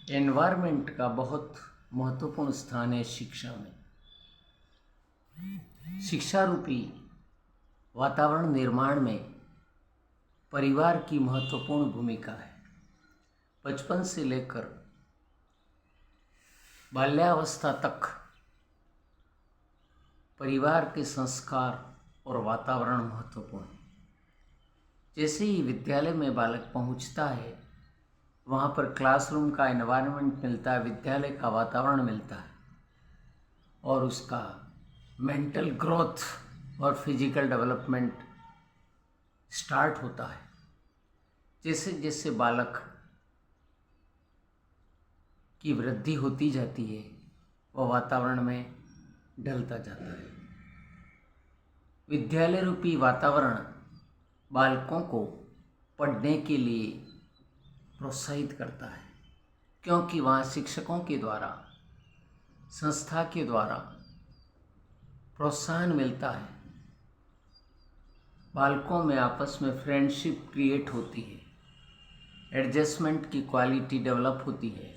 Environment का बहुत महत्वपूर्ण स्थान है शिक्षा में। शिक्षा रूपी वातावरण निर्माण में परिवार की महत्वपूर्ण भूमिका है। बचपन से लेकर बाल्यावस्था तक परिवार के संस्कार और वातावरण महत्वपूर्ण है। जैसे ही विद्यालय में बालक पहुंचता है, वहाँ पर क्लासरूम का एनवायरनमेंट मिलता है, विद्यालय का वातावरण मिलता है और उसका मेंटल ग्रोथ और फिजिकल डेवलपमेंट स्टार्ट होता है। जैसे जैसे बालक की वृद्धि होती जाती है, वह वातावरण में ढलता जाता है। विद्यालय रूपी वातावरण बालकों को पढ़ने के लिए प्रोत्साहित करता है, क्योंकि वहाँ शिक्षकों के द्वारा, संस्था के द्वारा प्रोत्साहन मिलता है। बालकों में आपस में फ्रेंडशिप क्रिएट होती है, एडजस्टमेंट की क्वालिटी डेवलप होती है,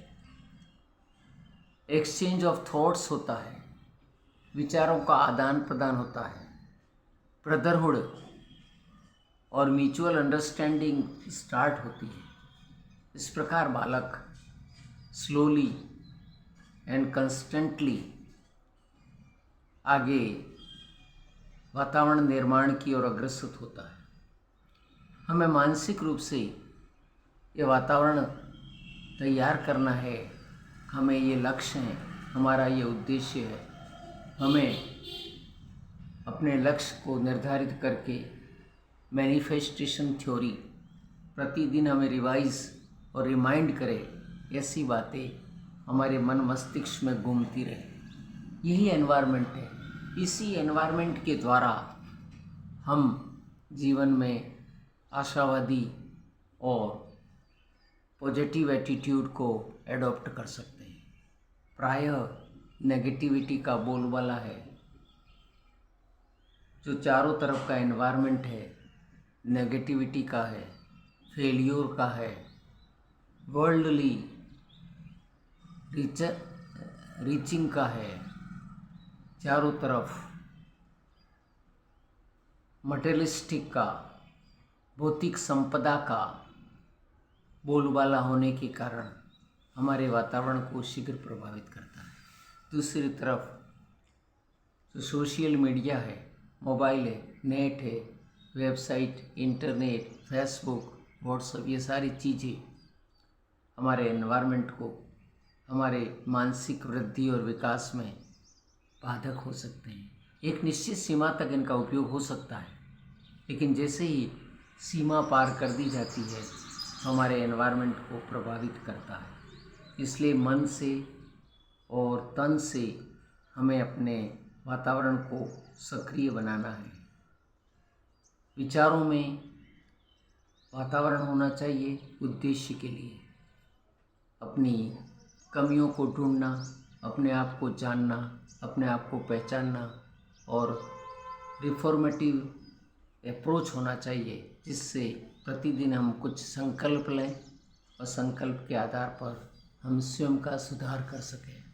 एक्सचेंज ऑफ थॉट्स होता है, विचारों का आदान प्रदान होता है, ब्रदरहुड और म्यूचुअल अंडरस्टैंडिंग स्टार्ट होती है। इस प्रकार बालक स्लोली एंड कंस्टेंटली आगे वातावरण निर्माण की ओर अग्रसर होता है। हमें मानसिक रूप से ये वातावरण तैयार करना है। हमें ये लक्ष्य है, हमारा ये उद्देश्य है। हमें अपने लक्ष्य को निर्धारित करके मैनिफेस्टेशन थ्योरी प्रतिदिन हमें रिवाइज और रिमाइंड करे, ऐसी बातें हमारे मन मस्तिष्क में घूमती रहे। यही एनवायरनमेंट है। इसी एनवायरनमेंट के द्वारा हम जीवन में आशावादी और पॉजिटिव एटीट्यूड को एडॉप्ट कर सकते हैं। प्रायः नेगेटिविटी का बोलबाला है। जो चारों तरफ का एनवायरनमेंट है, नेगेटिविटी का है, फेल्यूर का है, वर्ल्डली रीचिंग का है, चारों तरफ मटेरियलिस्टिक का, भौतिक संपदा का बोलबाला होने के कारण हमारे वातावरण को शीघ्र प्रभावित करता है। दूसरी तरफ जो सोशल मीडिया है, मोबाइल है, नेट है, वेबसाइट, इंटरनेट, फेसबुक, व्हाट्सएप, ये सारी चीज़ें हमारे एनवायरनमेंट को, हमारे मानसिक वृद्धि और विकास में बाधक हो सकते हैं। एक निश्चित सीमा तक इनका उपयोग हो सकता है, लेकिन जैसे ही सीमा पार कर दी जाती है तो हमारे एनवायरनमेंट को प्रभावित करता है। इसलिए मन से और तन से हमें अपने वातावरण को सक्रिय बनाना है। विचारों में वातावरण होना चाहिए उद्देश्य के लिए। अपनी कमियों को ढूंढना, अपने आप को जानना, अपने आप को पहचानना और रिफॉर्मेटिव अप्रोच होना चाहिए, जिससे प्रतिदिन हम कुछ संकल्प लें और संकल्प के आधार पर हम स्वयं का सुधार कर सकें।